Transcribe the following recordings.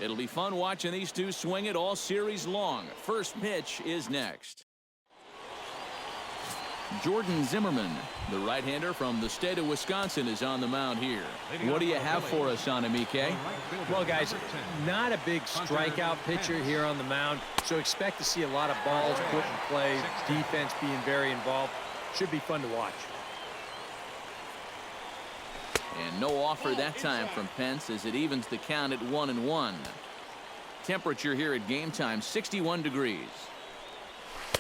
It'll be fun watching these two swing it all series long. First pitch is next. Jordan Zimmerman, the right-hander from the state of Wisconsin, is on the mound here. What do you have for us on him, EK? Well, guys, not a big strikeout pitcher here on the mound, so expect to see a lot of balls put in play, defense being very involved. Should be fun to watch. And no offer that time from Pence as it evens the count at 1-1. Temperature here at game time, 61 degrees.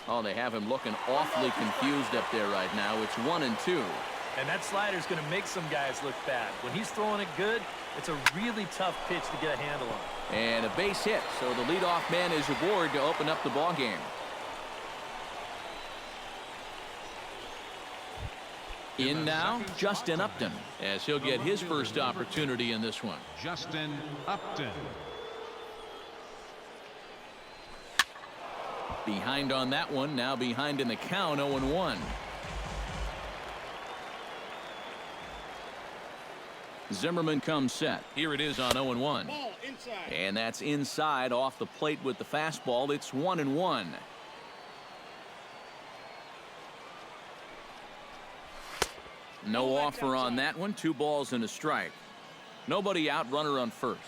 Oh, they have him looking awfully confused up there right now. It's 1-2. And that slider's going to make some guys look bad. When he's throwing it good, it's a really tough pitch to get a handle on. And a base hit, so the leadoff man is aboard to open up the ball game. In now, Justin Upton, as he'll get his first opportunity in this one. Justin Upton. Behind on that one, now behind in the count, 0-1. Zimmerman comes set. Here it is on 0-1. And that's inside off the plate with the fastball. It's 1-1. No offer on that one. 2 balls and a strike. Nobody out, runner on first.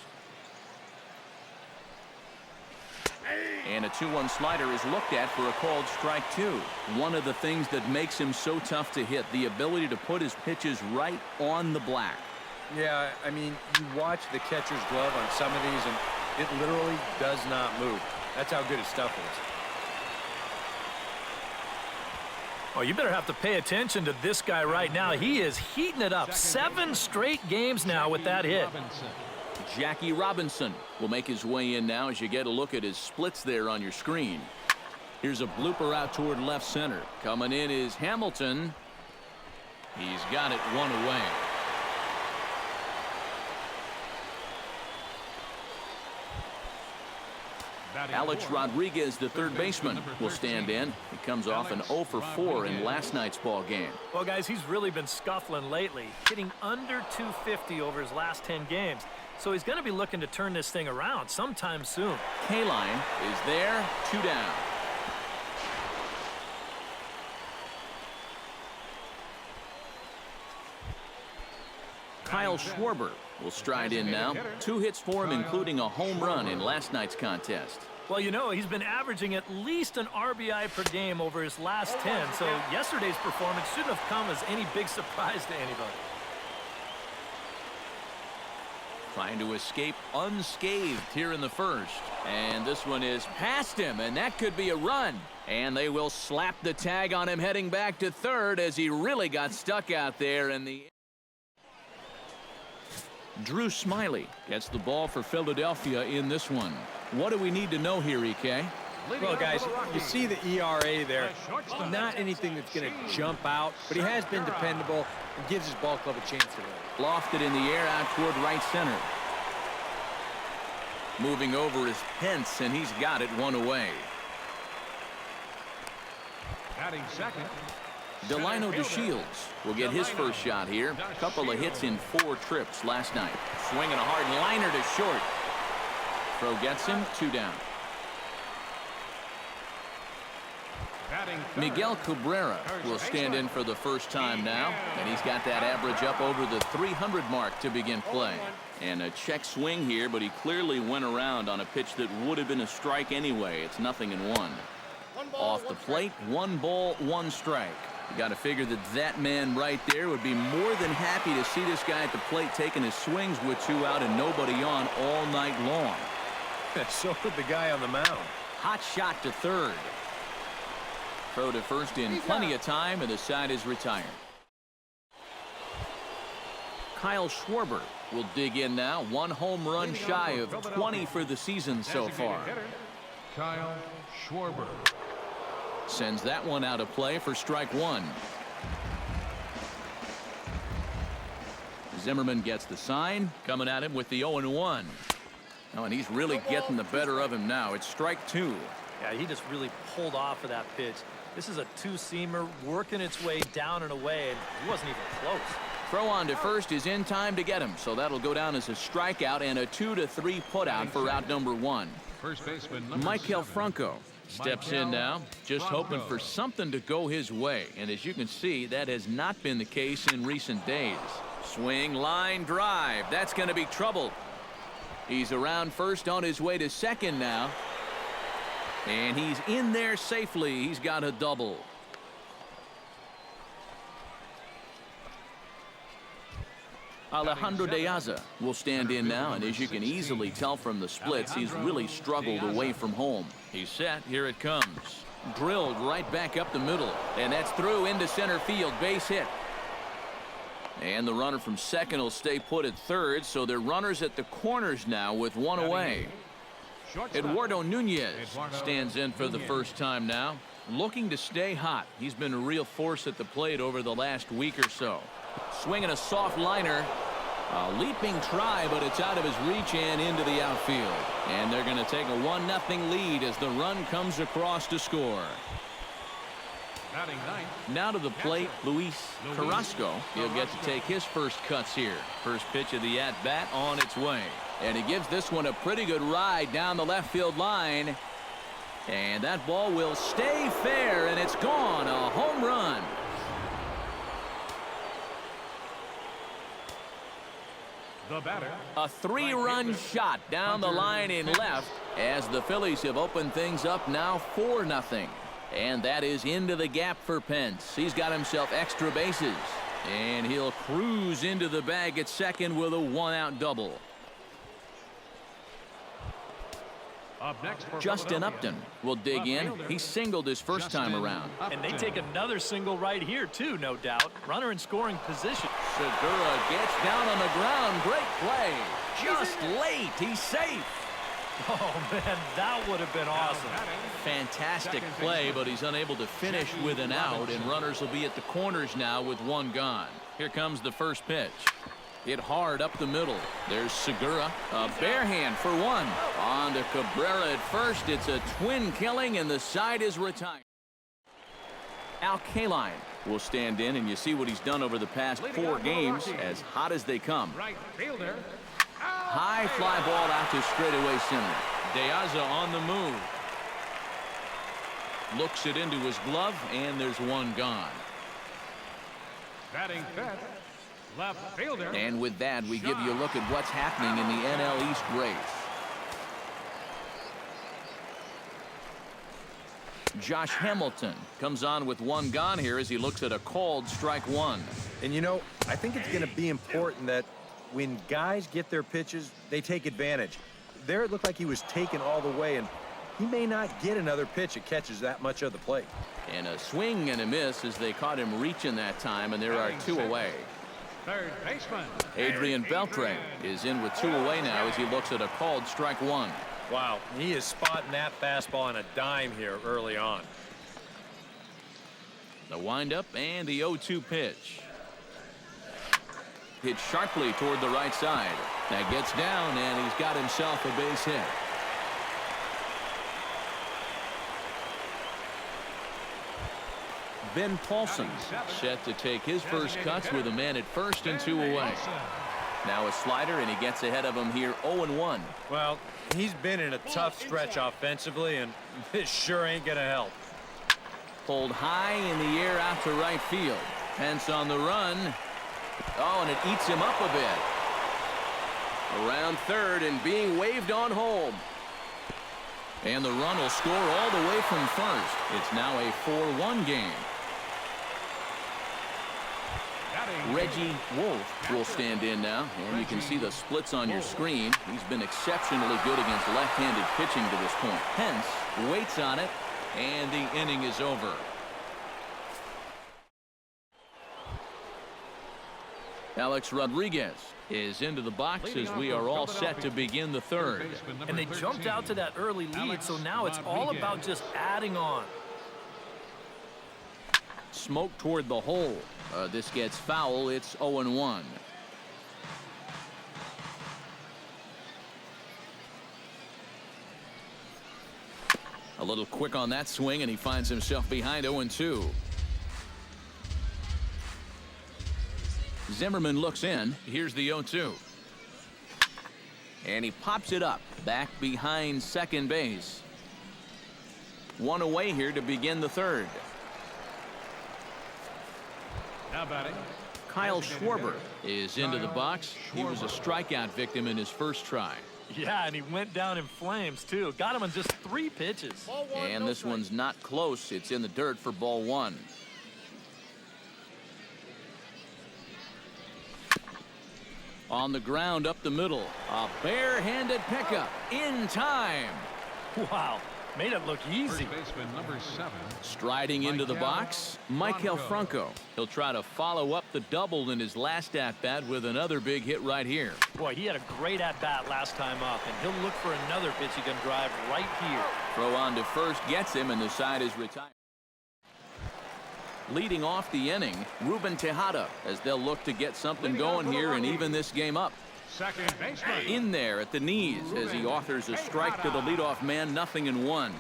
And a 2-1 slider is looked at for a called strike 2. One of the things that makes him so tough to hit, the ability to put his pitches right on the black. Yeah, I mean, you watch the catcher's glove on some of these, and it literally does not move. That's how good his stuff is. Oh, you better have to pay attention to this guy right now. He is heating it up. 7 straight games now with that hit. Jackie Robinson will make his way in now as you get a look at his splits there on your screen. Here's a blooper out toward left center. Coming in is Hamilton. He's got it 1 away. Alex Rodriguez, the third baseman, will stand in. He comes off an 0 for 4 in last night's ball game. Well, guys, he's really been scuffling lately, hitting under 250 over his last 10 games. So he's going to be looking to turn this thing around sometime soon. K-line is there, 2 down. Kyle Schwarber will stride in now. 2 hits for him, including a home run in last night's contest. Well, you know, he's been averaging at least an RBI per game over his last 10, so yesterday's performance shouldn't have come as any big surprise to anybody. Trying to escape unscathed here in the first. And this one is past him, and that could be a run. And they will slap the tag on him heading back to third as he really got stuck out there in the... Drew Smyly gets the ball for Philadelphia in this one. What do we need to know here, EK? Well, guys, you see the ERA there. Not anything that's going to jump out, but he has been dependable and gives his ball club a chance to win. Lofted in the air out toward right center. Moving over is Pence, and he's got it 1 away. Batting second. Delino DeShields will get his first shot here. A couple of hits in 4 trips last night. Swinging a hard liner to short. Throw gets him, 2 down. Miguel Cabrera will stand in for the first time now, and he's got that average up over the 300 mark to begin play. And a check swing here, but he clearly went around on a pitch that would have been a strike anyway. It's 0-1. Off the plate, 1 ball, 1 strike. You got to figure that that man right there would be more than happy to see this guy at the plate taking his swings with 2 out and nobody on all night long. So would the guy on the mound. Hot shot to third. Throw to first in plenty of time, and the side is retired. Kyle Schwarber will dig in now. 1 home run shy of 20 for the season so far. Kyle Schwarber. Sends that one out of play for strike 1. Zimmerman gets the sign, coming at him with the 0-1. Oh, and he's really getting the better of him now. It's strike 2. Yeah, he just really pulled off of that pitch. This is a 2-seamer working its way down and away, and he wasn't even close. Throw on to first is in time to get him, so that'll go down as a strikeout and a 2-3 putout for out number 1. First baseman number Michael 7. Franco steps in now, just hoping for something to go his way. And as you can see, that has not been the case in recent days. Swing, line, drive. That's going to be trouble. He's around first on his way to second now. And he's in there safely. He's got a double. Alejandro De Aza will stand in now, and as you can easily tell from the splits, he's really struggled away from home. He's set. Here it comes. Drilled right back up the middle, and that's through into center field. Base hit. And the runner from second will stay put at third, so they're runners at the corners now with one away. Eduardo Nunez stands in for the first time now, looking to stay hot. He's been a real force at the plate over the last week or so. Swinging a soft liner. A leaping try, but it's out of his reach and into the outfield. And they're going to take a 1-0 lead as the run comes across to score. Now to the plate, Luis Carrasco. He'll get to take his first cuts here. First pitch of the at-bat on its way. And he gives this one a pretty good ride down the left field line. And that ball will stay fair, and it's gone. A home run. The batter. A 3-run shot down the line in left as the Phillies have opened things up now 4-0. And that is into the gap for Pence. He's got himself extra bases. And he'll cruise into the bag at second with a 1-out double. Up next for Justin Upton will dig in. He singled his first time around. And they take another single right here, too, no doubt. Runner in scoring position. Segura gets down on the ground. Great play. Just late. He's safe. Oh, man, that would have been awesome. Fantastic play, but he's unable to finish with an out, and runners will be at the corners now with one gone. Here comes the first pitch. Hit hard up the middle. There's Segura. A bare hand for one. On to Cabrera at first. It's a twin killing, and the side is retired. Al Kaline will stand in, and you see what he's done over the past 4 games, as hot as they come. right fielder. High fly ball out to straightaway center. De Aza on the move. Looks it into his glove, and there's one gone. Batting fifth. Left fielder. And with that, we give you a look at what's happening in the NL East race. Josh Hamilton comes on with one gone here as he looks at a called strike one. And, you know, I think it's going to be important that when guys get their pitches, they take advantage. There it looked like he was taken all the way, and he may not get another pitch that catches that much of the plate. And a swing and a miss as they caught him reaching that time, and there are 2 away. Third baseman. Adrian Beltran is in with 2 away now as he looks at a called strike one. Wow, he is spotting that fastball on a dime here early on. The windup and the 0-2 pitch. Hit sharply toward the right side. That gets down, and he's got himself a base hit. Ben Paulson set to take his first cuts with a man at first and 2 away. Now a slider, and he gets ahead of him here 0-1. Well, he's been in a tough stretch offensively, and this sure ain't going to help. Pulled high in the air out to right field. Pence on the run. Oh, and it eats him up a bit. Around third and being waved on home. And the run will score all the way from first. It's now a 4-1 game. Reggie Wolf will stand in now, and you can see the splits on your screen. He's been exceptionally good against left-handed pitching to this point. Pence waits on it, and the inning is over. Alex Rodriguez is into the box as we are all set to begin the third. And they jumped out to that early lead, so now it's all about just adding on. Smoke toward the hole. This gets foul. It's 0-1. A little quick on that swing, and he finds himself behind 0-2. Zimmerman looks in. Here's the 0-2. And he pops it up back behind second base. One away here to begin the third. Now batting. Kyle Schwarber is into the box. He was a strikeout victim in his first try. Yeah, and he went down in flames, too. Got him on just 3 pitches. And this one's not close. It's in the dirt for ball 1. On the ground up the middle. A barehanded pickup in time. Wow, made it look easy. First baseman number 7. Striding into the box, Maikel Franco. He'll try to follow up the double in his last at-bat with another big hit right here. Boy, he had a great at-bat last time up, and he'll look for another pitch he can drive right here. Throw on to first gets him, and the side is retired. Leading off the inning, Ruben Tejada, as they'll look to get something going here and even this game up. Second baseman. In there at the knees as he offers a strike to the leadoff man, 0-1.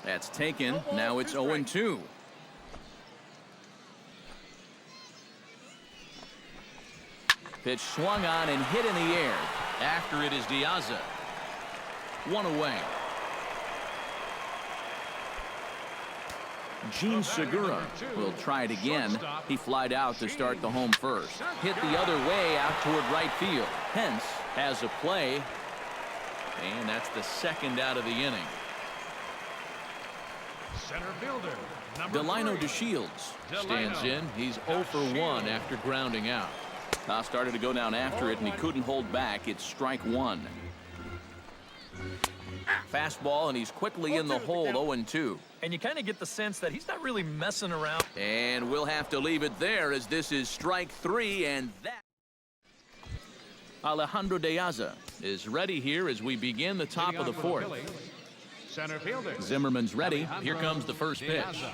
That's taken. Now it's 0-2. Pitch swung on and hit in the air. After it is Diaza. One away. Gene Segura will try it again. He flied out to start the home first. Hit the other way out toward right field. Pence has a play. And that's the second out of the inning. Center fielder. Delino DeShields stands in. He's 0 for 1 after grounding out. Toss started to go down after it, and he couldn't hold back. It's strike 1. Fastball, and he's quickly in the hole, 0-2. And you kind of get the sense that he's not really messing around. And we'll have to leave it there as this is strike 3, and that. Alejandro Diaza is ready here as we begin the top of the fourth. Center fielder. Zimmerman's ready. Here comes the first pitch.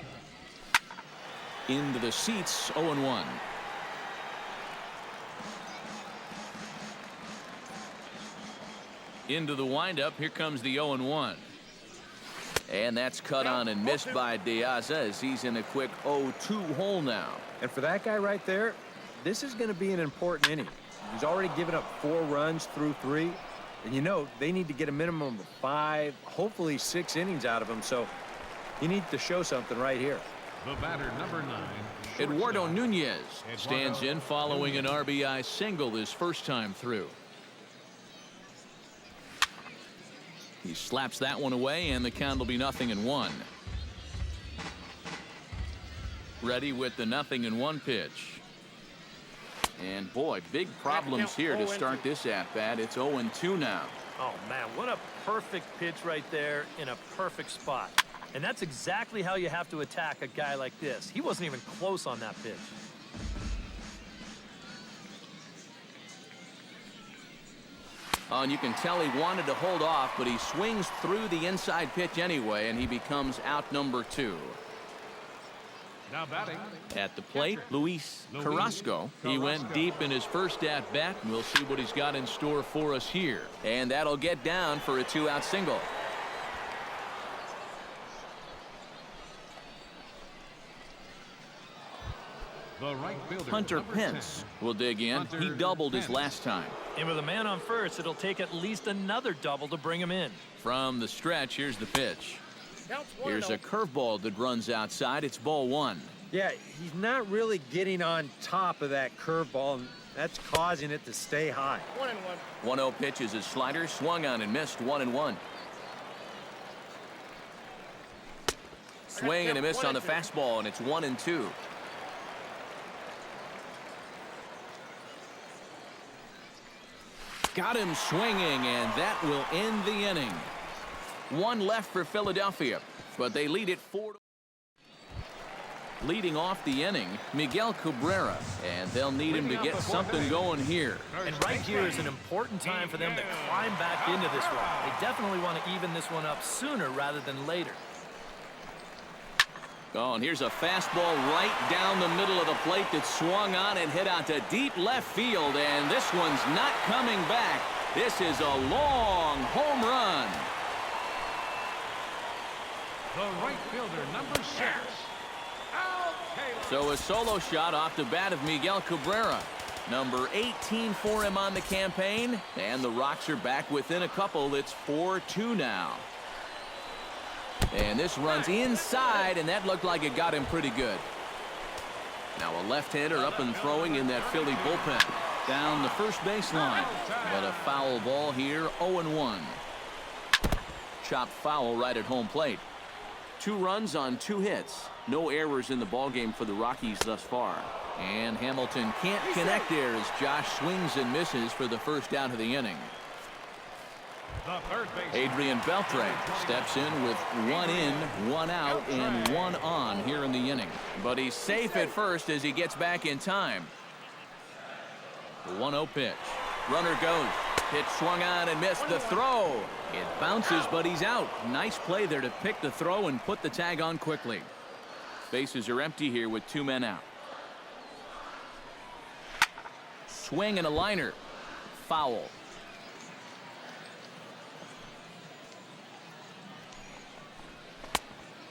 Into the seats, 0-1. Into the windup. Here comes the 0-1. And that's cut on and missed by Diaza as he's in a quick 0-2 hole now. And for that guy right there, this is going to be an important inning. He's already given up 4 runs through 3. And you know, they need to get a minimum of 5, hopefully 6 innings out of him. So he needs to show something right here. The batter, number 9. Eduardo Nunez stands in following an RBI single his first time through. He slaps that one away, and the count will be 0-1. Ready with the 0-1 pitch. And boy, big problems here to start this at-bat. It's 0-2 now. Oh, man, what a perfect pitch right there in a perfect spot. And that's exactly how you have to attack a guy like this. He wasn't even close on that pitch. Oh, and you can tell he wanted to hold off, but he swings through the inside pitch anyway, and he becomes out number 2. Now batting. At the plate, Luis Carrasco. He went deep in his first at-bat, and we'll see what he's got in store for us here. And that'll get down for a 2-out single. The right fielder, Hunter Pence will dig in. He doubled his last time. And with a man on first, it'll take at least another double to bring him in. From the stretch, here's the pitch. Here's a curveball that runs outside. It's ball 1. Yeah, he's not really getting on top of that curveball, and that's causing it to stay high. 1-0 pitch is his slider, swung on and missed. 1-1. Swing and a miss on the fastball, and it's 1-2. Got him swinging, and that will end the inning. 1 left for Philadelphia, but they lead it 4-1. Leading off the inning, Miguel Cabrera, and they'll need him to get something going here. And right here is an important time for them to climb back into this one. They definitely want to even this one up sooner rather than later. Oh, and here's a fastball right down the middle of the plate that swung on and hit out to deep left field, and this one's not coming back. This is a long home run. The right fielder, number 6. Out. So a solo shot off the bat of Miguel Cabrera. Number 18 for him on the campaign. And the Rocks are back within a couple. It's 4-2 now. And this runs inside, and that looked like it got him pretty good. Now a left-hander up and throwing in that Philly bullpen. Down the first baseline. But a foul ball here, 0-1. Chopped foul right at home plate. 2 runs on 2 hits. No errors in the ballgame for the Rockies thus far. And Hamilton can't connect there as Josh swings and misses for the first out of the inning. Adrian Beltran steps in with 1 in, 1 out, and 1 on here in the inning. But he's safe at first as he gets back in time. The 1-0 pitch. Runner goes. Pitch swung on and missed the throw. It bounces, but he's out. Nice play there to pick the throw and put the tag on quickly. Bases are empty here with 2 men out. Swing and a liner. Foul.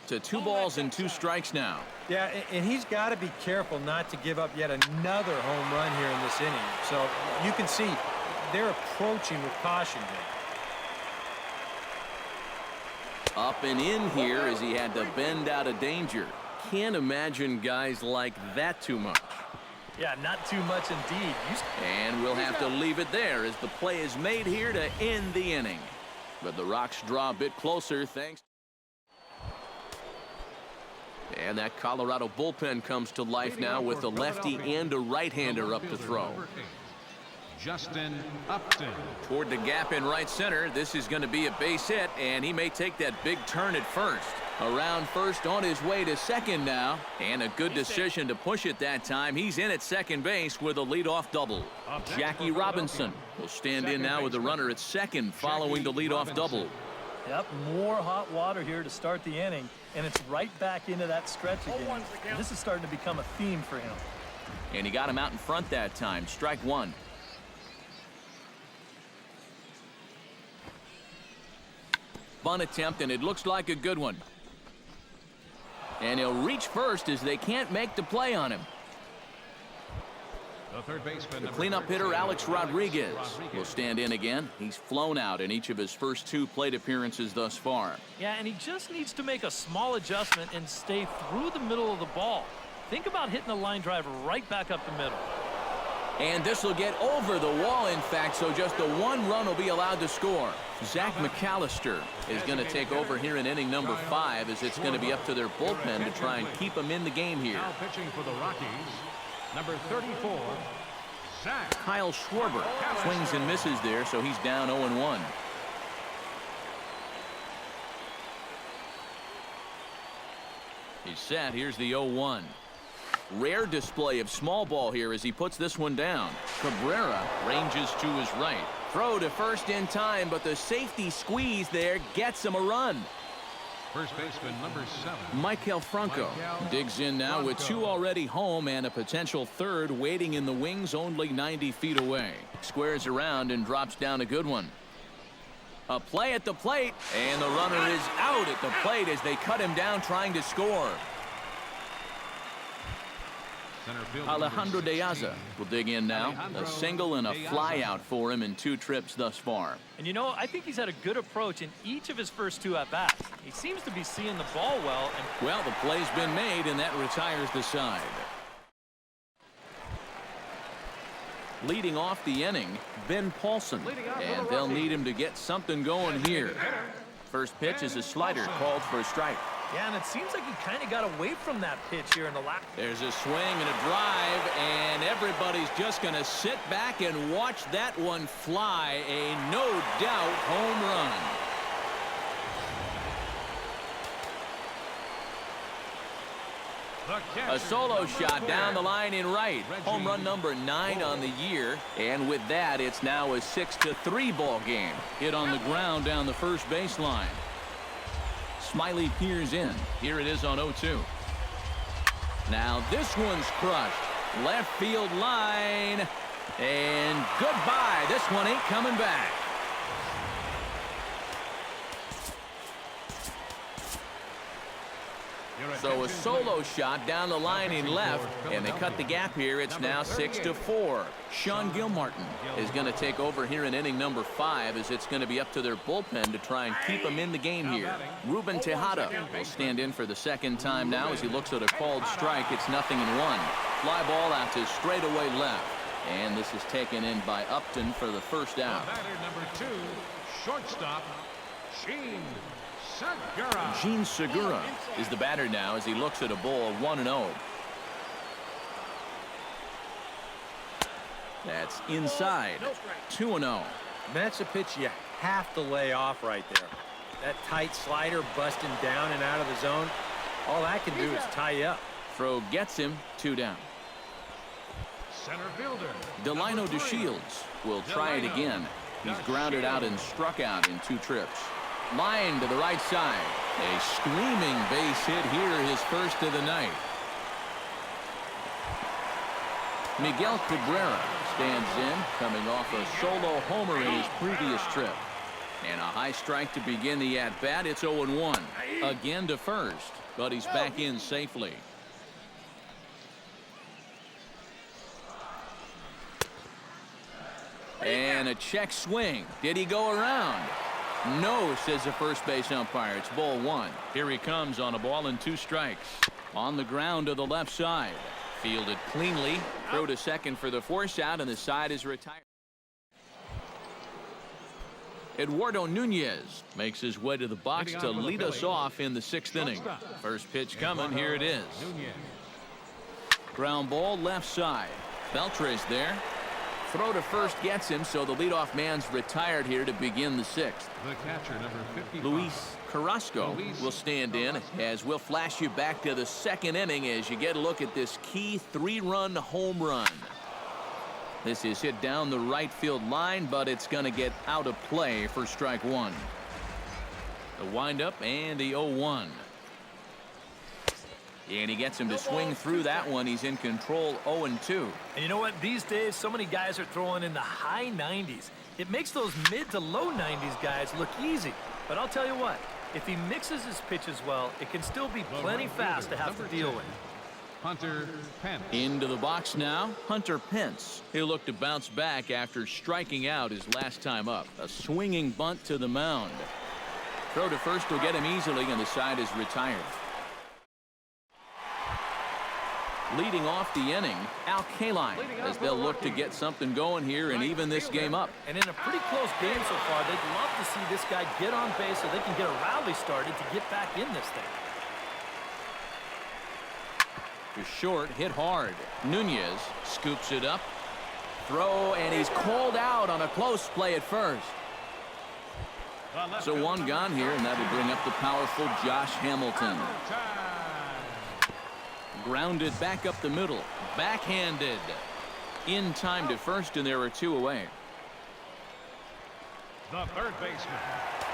To 2 balls and 2 strikes now. Yeah, and he's got to be careful not to give up yet another home run here in this inning. So you can see they're approaching with caution here. Up and in here as he had to bend out of danger. Can't imagine guys like that too much. Yeah, not too much indeed. And we'll have to leave it there as the play is made here to end the inning. But the Rocks draw a bit closer thanks. And that Colorado bullpen comes to life now with a lefty and a right-hander up to throw. Justin Upton. Toward the gap in right center. This is going to be a base hit, and he may take that big turn at first. Around first on his way to second now. And a good decision to push it that time. He's in at second base with a leadoff double. Jackie Robinson will stand in now with the runner at second following the leadoff double. Yep, more hot water here to start the inning, and it's right back into that stretch again. This is starting to become a theme for him. And he got him out in front that time. Strike 1. Bunt attempt, and it looks like a good one. And he'll reach first as they can't make the play on him. The third baseman, The cleanup hitter, Alex Rodriguez, will stand in again. He's flown out in each of his first 2 plate appearances thus far. Yeah, and he just needs to make a small adjustment and stay through the middle of the ball. Think about hitting a line drive right back up the middle. And this will get over the wall, in fact, so just the 1 run will be allowed to score. Zach McAllister is going to take over here in inning number 5 as it's going to be up to their bullpen to try and keep them in the game here. Now pitching for the Rockies, number 34, Zach. Kyle Schwarber swings and misses there, so he's down 0-1. He's set. Here's the 0-1. Rare display of small ball here as he puts this one down. Cabrera ranges to his right. Throw to first in time, but the safety squeeze there gets him a run. First baseman, number 7. Michael Franco digs in now with 2 already home and a potential third waiting in the wings only 90 feet away. Squares around and drops down a good one. A play at the plate, and the runner is out at the plate as they cut him down trying to score. Alejandro De Aza will dig in now. A single and a fly out for him in 2 trips thus far. And you know, I think he's had a good approach in each of his first 2 at-bats. He seems to be seeing the ball well. Well, the play's been made, and that retires the side. Leading off the inning, Ben Paulson. And they'll need him to get something going here. First pitch is a slider called for a strike. Yeah, and it seems like he kind of got away from that pitch here in the last. There's a swing and a drive, and everybody's just going to sit back and watch that one fly. A no-doubt home run. A solo shot down the line in right. Home run number 9 on the year. And with that, it's now a 6-3 ball game. Hit on the ground down the first baseline. Smiley peers in. Here it is on 0-2. Now this one's crushed. Left field line. And goodbye. This one ain't coming back. So a solo shot down the line in left, and they cut the gap here. It's now 6-4. Sean Gilmartin is going to take over here in inning number 5, as it's going to be up to their bullpen to try and keep them in the game here. Ruben Tejada will stand in for the second time now as he looks at a called strike. It's 0-1. Fly ball out to straightaway left. And this is taken in by Upton for the first out. Batter number 2, shortstop, Gene Segura. Gene Segura is the batter now as he looks at a ball 1-0. That's inside. 2-0. That's a pitch you have to lay off right there. That tight slider busting down and out of the zone. All that can do is tie you up. Throw gets him, 2 down. Center fielder Delino DeShields will try it again. He's grounded out and struck out in 2 trips. Line to the right side. A screaming base hit here, his first of the night. Miguel Cabrera stands in, coming off a solo homer in his previous trip. And a high strike to begin the at-bat. It's 0-1. Again to first, but he's back in safely. And a check swing. Did he go around? No, says the first base umpire. It's ball 1. Here he comes on a ball and 2 strikes. On the ground to the left side. Fielded cleanly. Throw to second for the force out, and the side is retired. Eduardo Nunez makes his way to the box to lead us off in the 6th inning. First pitch coming. Here it is. Ground ball left side. Beltran's there. Throw to first gets him, so the leadoff man's retired here to begin the 6th. The catcher, number 55. Luis Carrasco will stand in, as we'll flash you back to the 2nd inning as you get a look at this key 3-run home run. This is hit down the right field line, but it's going to get out of play for strike 1. The windup and the 0-1. And he gets him to swing through that one. He's in control, 0-2. And you know what? These days, so many guys are throwing in the high 90s. It makes those mid to low 90s guys look easy. But I'll tell you what, if he mixes his pitches well, it can still be plenty fast to have to deal with. Hunter Pence. Into the box now, Hunter Pence. He'll look to bounce back after striking out his last time up. A swinging bunt to the mound. Throw to first will get him easily, and the side is retired. Leading off the inning, Al Kaline, as they'll look to get something going here and even this game up. And in a pretty close game so far, they'd love to see this guy get on base so they can get a rally started to get back in this thing. To short, hit hard. Nunez scoops it up. Throw, and he's called out on a close play at first. So 1 gone here, and that'll bring up the powerful Josh Hamilton. Grounded back up the middle. Backhanded. In time to first, and there are 2 away. The third baseman.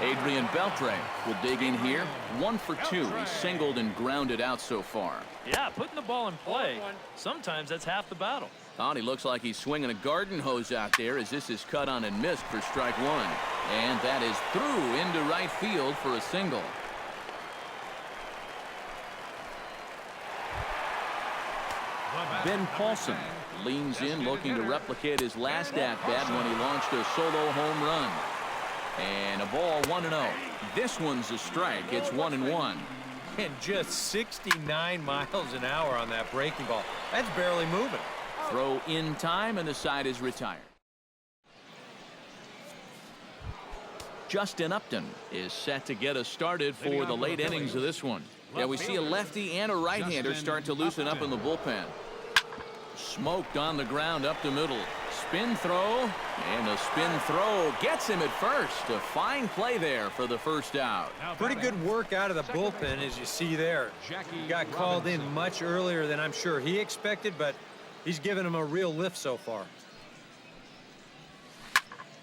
Adrian Beltran will dig in here. 1 for 2. He's singled and grounded out so far. Yeah, putting the ball in play, sometimes that's half the battle. He looks like he's swinging a garden hose out there, as this is cut on and missed for strike 1. And that is through into right field for a single. Ben Paulson leans in, looking to replicate his last at-bat when he launched a solo home run. And a ball 1-0. This one's a strike. It's 1-1. And just 69 miles an hour on that breaking ball. That's barely moving. Throw in time, and the side is retired. Justin Upton is set to get us started for the late innings of this one. Yeah, we see a lefty and a right-hander start to loosen up in the bullpen. Smoked on the ground up the middle. Spin throw, and a spin throw gets him at first. A fine play there for the first out. Pretty good work out of the bullpen, as you see there. Got called in much earlier than I'm sure he expected, but he's given him a real lift so far.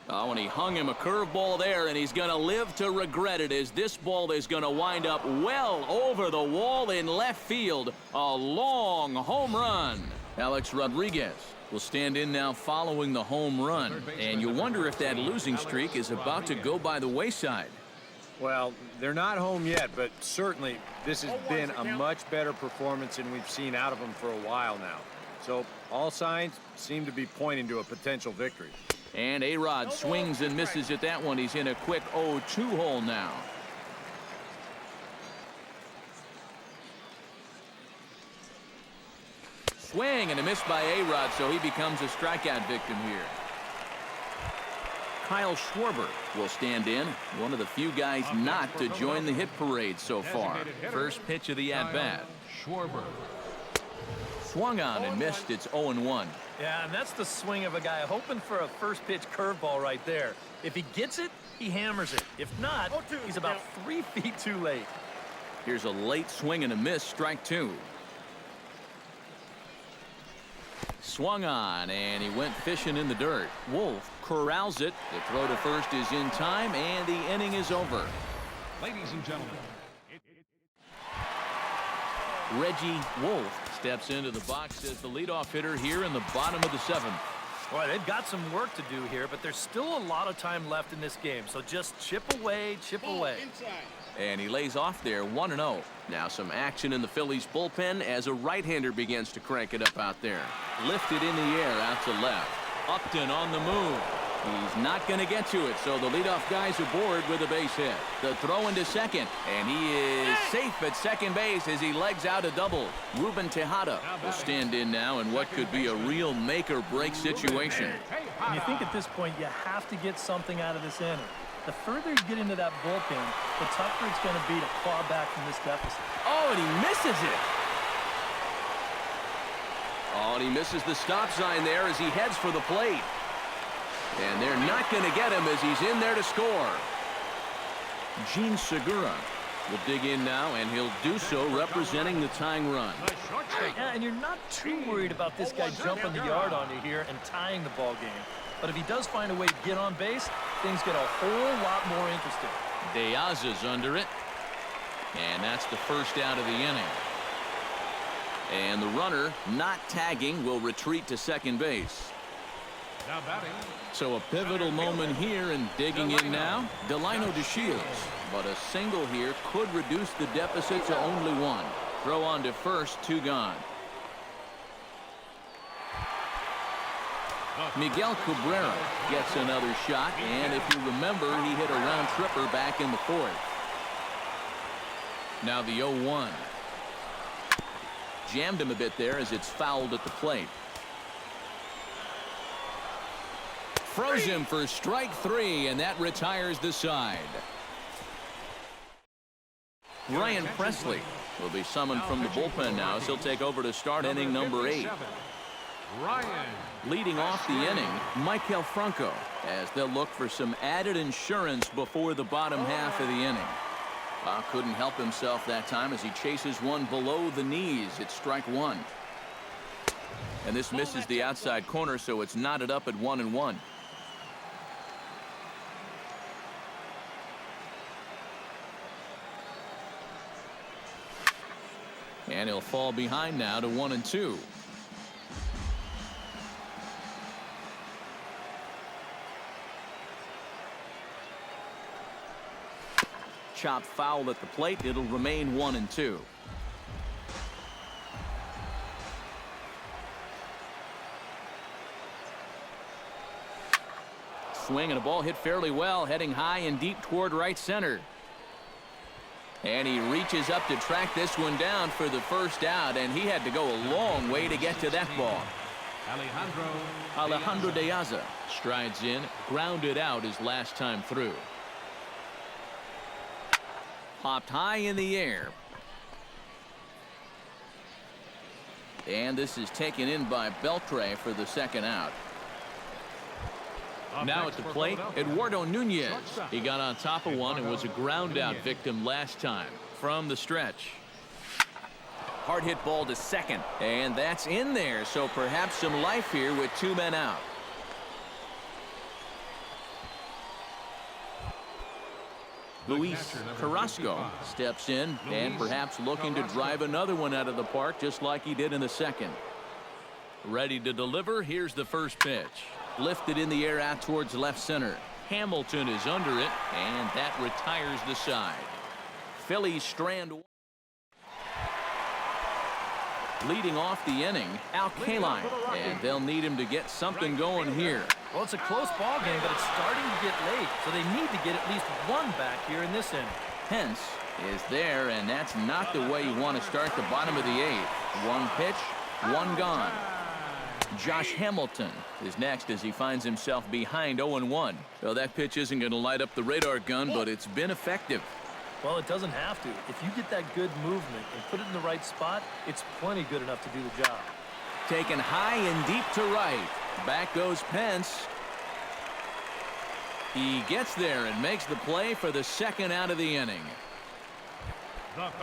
Oh, and he hung him a curveball there, and he's going to live to regret it, as this ball is going to wind up well over the wall in left field. A long home run. Alex Rodriguez will stand in now following the home run, and you wonder if that losing streak is about to go by the wayside. Well, they're not home yet, but certainly this has been a much better performance than we've seen out of them for a while now. So all signs seem to be pointing to a potential victory. And A-Rod swings and misses at that one. He's in a quick 0-2 hole now. Swing and a miss by A-Rod, so he becomes a strikeout victim here. Kyle Schwarber will stand in, one of the few guys not to join the hit parade so far. First pitch of the at-bat. Schwarber. Swung on and missed. It's 0-1. Yeah, and that's the swing of a guy hoping for a first pitch curveball right there. If he gets it, he hammers it. If not, he's about 3 feet too late. Here's a late swing and a miss, strike 2. Swung on, and he went fishing in the dirt. Wolf corrals it. The throw to first is in time, and the inning is over. Ladies and gentlemen. Reggie Wolf steps into the box as the leadoff hitter here in the bottom of the 7th. Boy, they've got some work to do here, but there's still a lot of time left in this game. So just chip away, chip away. And he lays off there 1-0. Now some action in the Phillies bullpen as a right-hander begins to crank it up out there. Lifted in the air out to left. Upton on the move. He's not going to get to it, so the leadoff guy's aboard with a base hit. The throw into second, and he is safe at second base as he legs out a double. Ruben Tejada will stand in now in what could be a real make-or-break situation. And you think at this point you have to get something out of this inning. The further you get into that bullpen, the tougher it's going to be to claw back from this deficit. Oh, and he misses it. Oh, and he misses the stop sign there as he heads for the plate. And they're not going to get him as he's in there to score. Gene Segura will dig in now, and he'll do so representing the tying run. Yeah, and you're not too worried about this guy jumping the yard on you here and tying the ball game. But if he does find a way to get on base, things get a whole lot more interesting. Diaz's under it. And that's the first out of the inning. And the runner, not tagging, will retreat to second base. Now batting. So a pivotal moment here, and digging in now, Delino DeShields. But a single here could reduce the deficit to only 1. Throw on to first, 2 gone. Miguel Cabrera gets another shot, and if you remember, he hit a round tripper back in the 4th. Now the 0-1. Jammed him a bit there as it's fouled at the plate. Froze him for strike 3, and that retires the side. Ryan Presley will be summoned from the bullpen now as he'll take over to start inning number 8. Ryan. Leading off the inning, Michael Franco, as they'll look for some added insurance before the bottom half of the inning. Couldn't help himself that time as he chases one below the knees. It's strike 1. And this misses the outside corner, so it's knotted up at 1-1. And he'll fall behind now to 1-2. Chop foul at the plate. It'll remain 1-2. Swing and a ball hit fairly well, heading high and deep toward right center. And he reaches up to track this one down for the first out, and he had to go a long way to get to that ball. Alejandro Diaz strides in, grounded out his last time through. Popped high in the air. And this is taken in by Beltran for the second out. Now at the plate, Eduardo Nunez. He got on top of one and was a ground out victim last time from the stretch. Hard hit ball to second, and that's in there, so perhaps some life here with 2 men out. Luis Carrasco steps in and perhaps looking to drive another one out of the park just like he did in the second. Ready to deliver. Here's the first pitch. Lifted in the air out towards left center. Hamilton is under it, and that retires the side. Phillies strand. Leading off the inning, Al Kaline, and they'll need him to get something going here. Well, it's a close ball game, but it's starting to get late, so they need to get at least one back here in this inning. Pence is there, and that's not the way you want to start the bottom of the eighth. One pitch, one gone. Josh Hamilton is next as he finds himself behind 0-1. So that pitch isn't going to light up the radar gun, but it's been effective. Well, it doesn't have to. If you get that good movement and put it in the right spot, it's plenty good enough to do the job. Taken high and deep to right. Back goes Pence. He gets there and makes the play for the second out of the inning.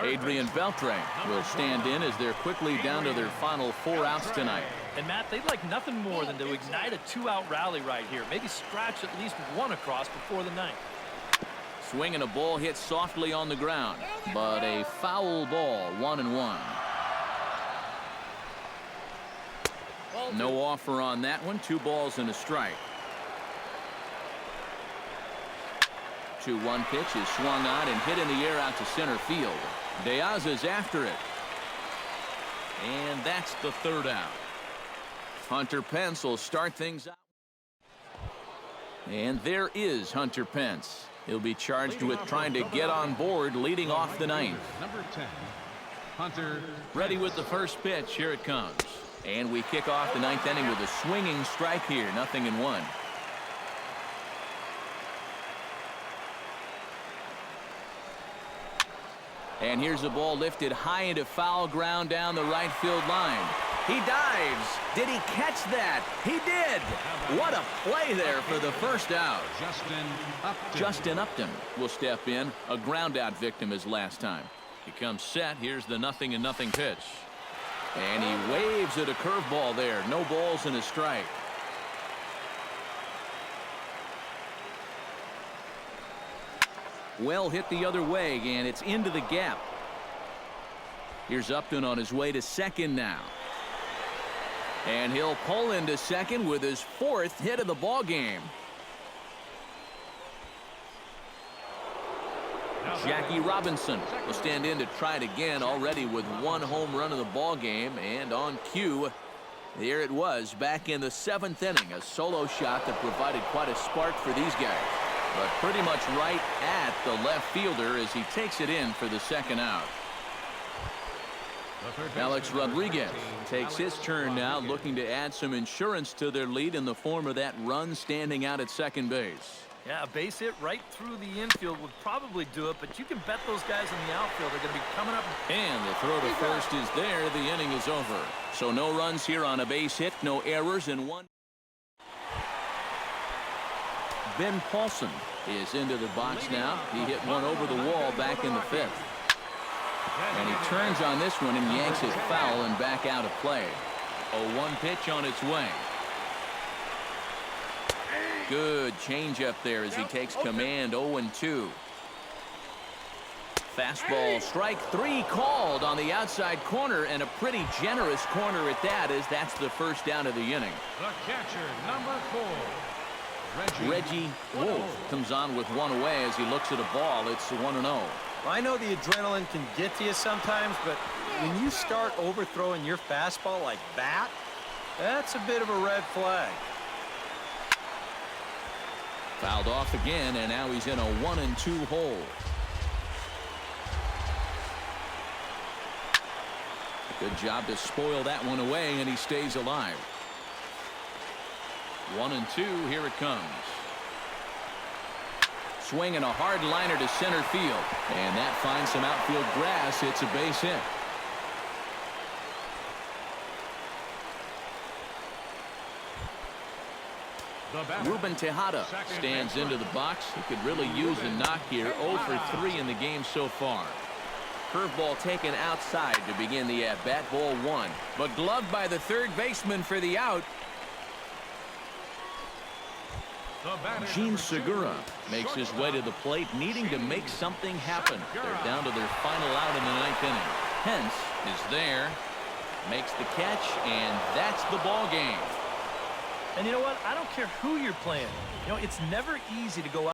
Adrian Beltran will stand in as they're quickly down to their final 4 outs tonight. And Matt, they'd like nothing more than to ignite a 2-out rally right here. Maybe scratch at least one across before the ninth. Swinging a ball hit softly on the ground, but a foul ball, 1-1. No offer on that one. 2 balls and a strike. 2-1 pitch is swung on and hit in the air out to center field. Diaz is after it. And that's the 3rd out. Hunter Pence will start things out. And there is Hunter Pence. He'll be charged with trying to get on board leading off the ninth. Number 10, Hunter. Ready with the first pitch. Here it comes. And we kick off the ninth inning with a swinging strike here. 0-1. And here's the ball lifted high into foul ground down the right field line. He dives. Did he catch that? He did. What a play there for the first out. Justin Upton will step in. A ground out victim as last time. He comes set. Here's the 0-0 pitch. And he waves at a curveball there. No balls and a strike. Well hit the other way, and it's into the gap. Here's Upton on his way to second now. And he'll pull into second with his 4th hit of the ball game. Jackie Robinson will stand in to try it again, already with 1 home run of the ball game. And on cue, there it was back in the 7th inning. A solo shot that provided quite a spark for these guys. But pretty much right at the left fielder as he takes it in for the second out. Alex Rodriguez takes his turn now, looking to add some insurance to their lead in the form of that run standing out at second base. Yeah, a base hit right through the infield would probably do it, but you can bet those guys in the outfield are going to be coming up. And the throw to first is there. The inning is over. So no runs here on a base hit, no errors, and 1. Ben Paulson is into the box now. He hit one over the wall back in the 5th. And he turns on this one and yanks it foul and back out of play. A 1 pitch on its way. Good changeup there as he takes command. 0-2. Fastball strike 3 called on the outside corner, and a pretty generous corner at that, as that's the first down of the inning. The catcher, number 4, Reggie Wolf comes on with 1 away as he looks at a ball. It's 1-0. I know the adrenaline can get to you sometimes, but when you start overthrowing your fastball like that, that's a bit of a red flag. Fouled off again, and now he's in a 1-2 hole. Good job to spoil that one away, and he stays alive. 1-2, here it comes. Swinging a hard liner to center field, and that finds some outfield grass. It's a base hit. Ruben Tejada stands into the box. He could really use a knock here. 0 for 3 in the game so far. Curveball taken outside to begin the at-bat. Ball 1, but gloved by the third baseman for the out. Gene Segura makes his way to the plate, needing to make something happen. They're down to their final out in the 9th inning. Pence is there, makes the catch, and that's the ball game. And you know what? I don't care who you're playing. You know, it's never easy to go out